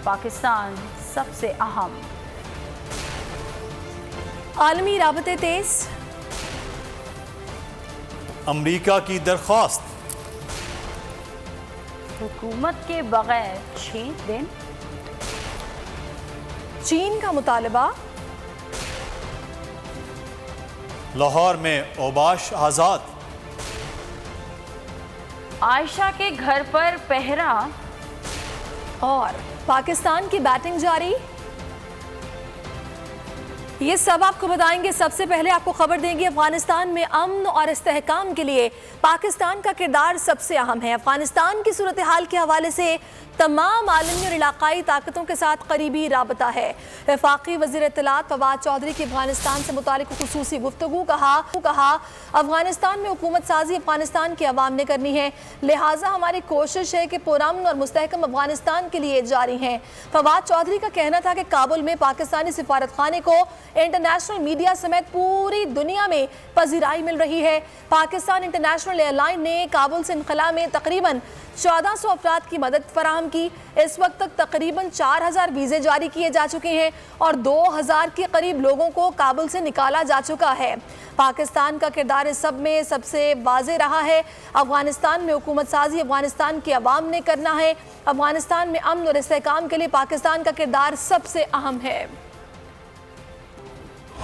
पाकिस्तान सबसे अहम। आलमी राबते तेज, अमरीका की दरख्वास्त, हुकूमत के बगैर 6 दिन, चीन का मुतालबा, लाहौर में औबाश आजाद, आयशा के घर पर पहरा, और पाकिस्तान की बैटिंग जारी। ये सब आपको बताएंगे। सबसे पहले आपको खबर देंगे, अफगानिस्तान में अमन और इस्तेहकाम के लिए पाकिस्तान का किरदार सबसे अहम है। अफगानिस्तान की सूरत हाल के हवाले से तमाम आलमी और इलाकाई ताकतों के साथ करीबी राबता है। वफाकी वज़ीर इत्तलात फवाद चौधरी की अफगानिस्तान से मुतालिक खुसूसी गुफ्तगू कहा अफगानिस्तान में हुकूमत साजी अफगानिस्तान की अवाम ने करनी है, लिहाजा हमारी कोशिश है कि पुरअमन और मुस्तहकम अफगानिस्तान के लिए जारी हैं। फवाद चौधरी का कहना था कि काबुल में पाकिस्तानी सिफारत खाने को इंटरनेशनल मीडिया समेत पूरी दुनिया में पजीराई मिल रही है। पाकिस्तान इंटरनेशनल एयरलाइन ने काबुल से इनखला में तकरीबन 1400 अफराद की मदद फराहम की। इस वक्त तक तकरीबन 4000 वीज़े जारी किए जा चुके हैं और 2000 के करीब लोगों को काबुल से निकाला जा चुका है। पाकिस्तान का किरदार इस सब में सबसे वाज़ेह रहा है। अफगानिस्तान में हुकूमत साजी अफगानिस्तान की अवाम ने करना है। अफगानिस्तान में अमन और इस्तेहकाम के लिए पाकिस्तान का किरदार सबसे अहम है।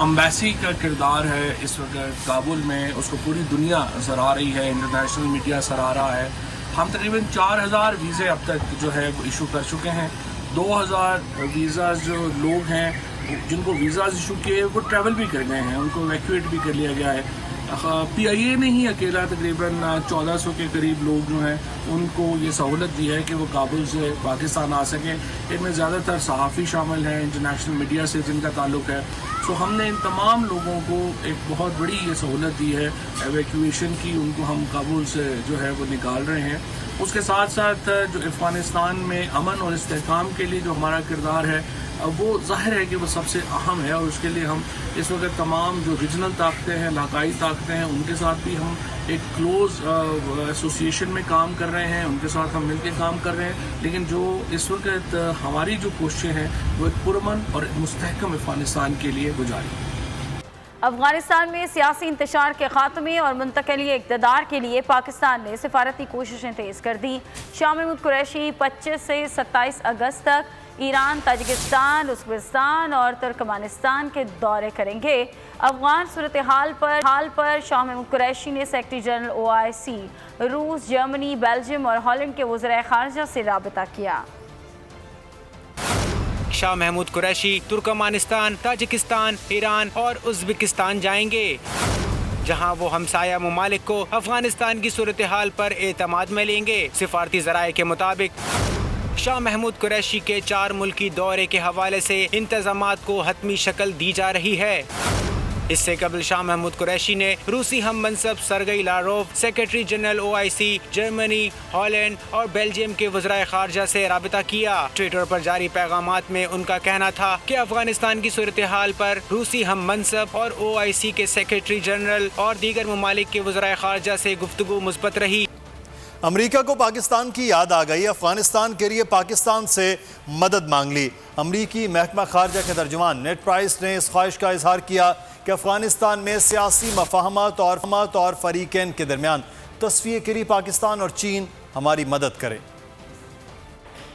अम्बेसी का किरदार है इस वक्त काबुल में, उसको पूरी दुनिया नजर आ रही है, इंटरनेशनल मीडिया सर आ रहा है। हम तकरीबन 4000 वीज़े अब तक जो है वो इशू कर चुके हैं। 2000 वीज़ाज जो लोग हैं जिनको वीज़ाज इशू किए वो ट्रैवल भी कर गए हैं, उनको इवैक्यूएट भी कर लिया गया है। PIA ने ही अकेला तकरीबन 1400 के करीब लोग जो हैं उनको ये सहूलत दी है कि वो काबुल से पाकिस्तान आ सकें। इनमें ज़्यादातर सहाफ़ी शामिल हैं, इंटरनेशनल मीडिया से जिनका ताल्लुक़ है। सो हमने इन तमाम लोगों को एक बहुत बड़ी ये सहूलत दी है एवैक्यूएशन की, उनको हम काबुल से जो है वो निकाल रहे हैं। उसके साथ साथ जो अफ़गानिस्तान में अमन और इस्तेहकाम के लिए जो हमारा किरदार है वो ज़ाहिर है कि वो सबसे अहम है, और उसके लिए हम इस वक्त तमाम जो रीजनल ताकतें हैं, इलाकाई ताकतें हैं, उनके साथ भी हम एक क्लोज़ एसोसिएशन में काम कर रहे हैं, उनके साथ हम मिलकर काम कर रहे हैं। लेकिन जो इस वक्त हमारी जो कोशिशें हैं वो एक पुरअमन और मुस्तहकम अफ़गानिस्तान के लिए गुजारी है। अफगानिस्तान में सियासी इंतशार के खात्मे और मुंतकिली इक़्तिदार के लिए पाकिस्तान ने सिफारती कोशिशें तेज़ कर दी। शाह महमूद कुरैशी 25 से 27 अगस्त तक ईरान, ताजिकिस्तान, उज़्बेकिस्तान और तुर्कमेनिस्तान के दौरे करेंगे। अफगान सूरत हाल पर शाह महमूद कुरैशी ने सेक्रेटरी जनरल OIC, रूस, जर्मनी, बेल्जियम और हॉलैंड के वज़ीर ख़ारजा से राबता किया। Shah Mahmood Qureshi Turkmenistan, Tajikistan, Iran और उज़्बेकिस्तान जाएंगे, जहां वो हमसाया ममालिक को अफगानिस्तान की सूरत हाल पर एतमाद में लेंगे। सिफारती ज़राए के मुताबिक शाह महमूद कुरैशी के 4 मुल्की दौरे के हवाले से इंतज़ामात को हतमी शक्ल दी जा रही है। इससे कबल शाह महमूद कुरैशी ने रूसी हम मनसब Sergei Lavrov, secretary general OIC, Germany, Holland और बेल्जियम के वज़ीर ख़ारजा से राबता किया। ट्विटर पर जारी पैगामात में उनका कहना था कि अफगानिस्तान की सूरत हाल पर रूसी हम मनसब और OIC के सेक्रेटरी जनरल और दीगर ममालिक के वज़ीर ख़ारजा से गुफ्तगू मुस्बत रही। अमेरिका को पाकिस्तान की याद आ गई। अफगानिस्तान के लिए पाकिस्तान से मदद मांग ली। अमरीकी महकमा खारजा के तर्जुमान नेड प्राइस ने इस ख्वाहिश का इजहार किया कि अफगानिस्तान में सियासी मफाहमत और फरीकैन के दरमियान तस्वीर के लिए पाकिस्तान और चीन हमारी मदद करें।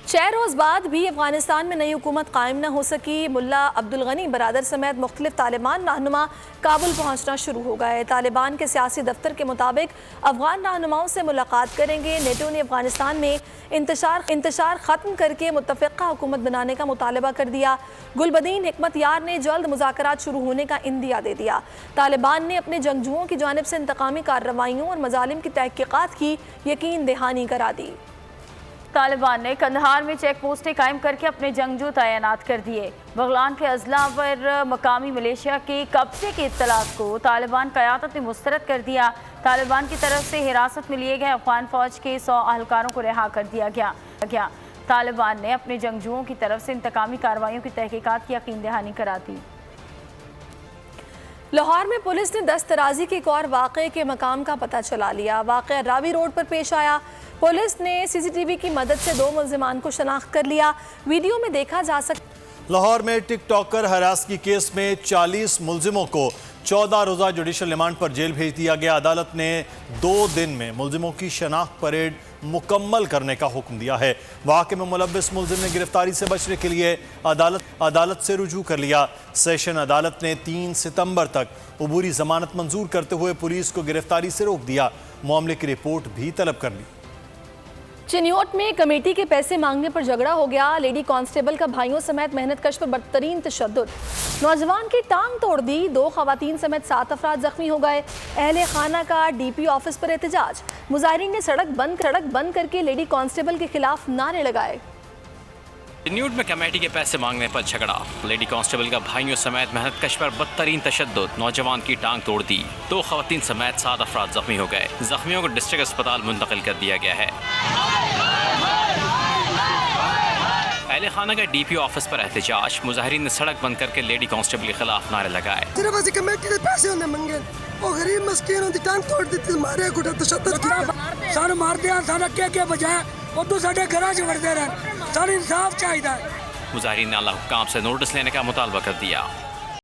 6 रोज़ बाद भी अफगानिस्तान में नई हुकूमत कायम न हो सकी। मुल्ला अब्दुल गनी बरादर समेत मुख्तलिफ तालिबान रहनुमा काबुल पहुँचना शुरू हो गए। तालिबान के सियासी दफ्तर के मुताबिक अफगान रहनुमाओं से मुलाकात करेंगे। नेटो ने अफगानिस्तान में इंतशार ख़त्म करके मुत्तफ़िक़ा हुकूमत बनाने का मुतालबा कर दिया। गुलबदीन हिकमत यार ने जल्द मुज़ाकरात शुरू होने का इंदिया दे दिया। तालिबान ने अपने जंगजुओं की जानिब से इंतकामी कार्रवाइयों और मज़ालिम की तहक़ीक़ात की यकीन दहानी करा दी। तालिबान ने कंदहार में चेक पोस्टें कायम करके अपने जंगजू तैनात कर दिए। बगलान के अजला पर मकामी मलेशिया के कब्जे की इत्तलात को तालिबान क़यादत ने मुस्तरद कर दिया। तालिबान की तरफ से हिरासत में लिए गए अफगान फ़ौज के 100 अहलकारों को रिहा कर दिया गया। तालिबान ने अपने जंगजुओं की तरफ से इंतकामी कार्रवाइयों की तहकीकात की यकीन दहानी करा दी। लाहौर में पुलिस ने दस्तराजी के एक और वाक़े के मकाम का पता चला लिया। वाक़या रावी रोड पर पेश आया। पुलिस ने सीसीटीवी की मदद से 2 मुल्जिमान को शनाख्त कर लिया। वीडियो में देखा जा सकता। लाहौर में टिकटॉकर हरासगी केस में 40 मुल्जिमों को 14 रोज़ा जुडिशल रिमांड पर जेल भेज दिया गया। अदालत ने 2 दिन में मुल्जिमों की शनाख्त परेड मुकम्मल करने का हुक्म दिया है। वाक़े में मुलव्विस मुल्जिम ने गिरफ्तारी से बचने के लिए अदालत से रुजू कर लिया। सेशन अदालत ने 3 सितंबर तक अबूरी जमानत मंजूर करते हुए पुलिस को गिरफ्तारी से रोक दिया। मामले की रिपोर्ट भी तलब कर ली। चिन्योट में कमेटी के पैसे मांगने पर झगड़ा हो गया। लेडी कांस्टेबल का भाइयों समेत मेहनतकश पर बदतरीन तशद्दुद। नौजवान की टांग तोड़ दी। 2 खवातीन समेत 7 अफराद जख्मी हो गए। अहले खाना का डीपी ऑफिस पर एहतजाज। मुजाहिरीन ने सड़क बंद करके लेडी कांस्टेबल के खिलाफ नारे लगाए। चिन्योट में कमेटी के पैसे मांगने पर झगड़ा। लेडी कांस्टेबल का भाइयों समेत मेहनतकश पर बदतरीन तशद्दुद। नौजवान की टांग तोड़ दी। 2 खवातीन समेत 7 अफराद जख्मी हो गए। जख्मियों को डिस्ट्रिक्ट अस्पताल मुंतकिल कर दिया गया है। अहले खाना का डीपी ऑफिस पर एहतजाज। मुजाहिरीन ने सड़क बंद करके लेडी कांस्टेबल के खिलाफ नारे लगाए। सिर्फ ऐसी कमेटी के पैसे होने मंगे और गरीब मस्कीनों की टांग तोड़ दी थी। मारे गुटा तशद्दुद किया। सारे मार दिया। सारा क्या बजाया और तो साढ़े घर च वड़ते रहे। सारे इंसाफ चाहिए। मुजाहिरीन ने आला हुक्काम से नोटिस लेने का मुतालबा कर दिया।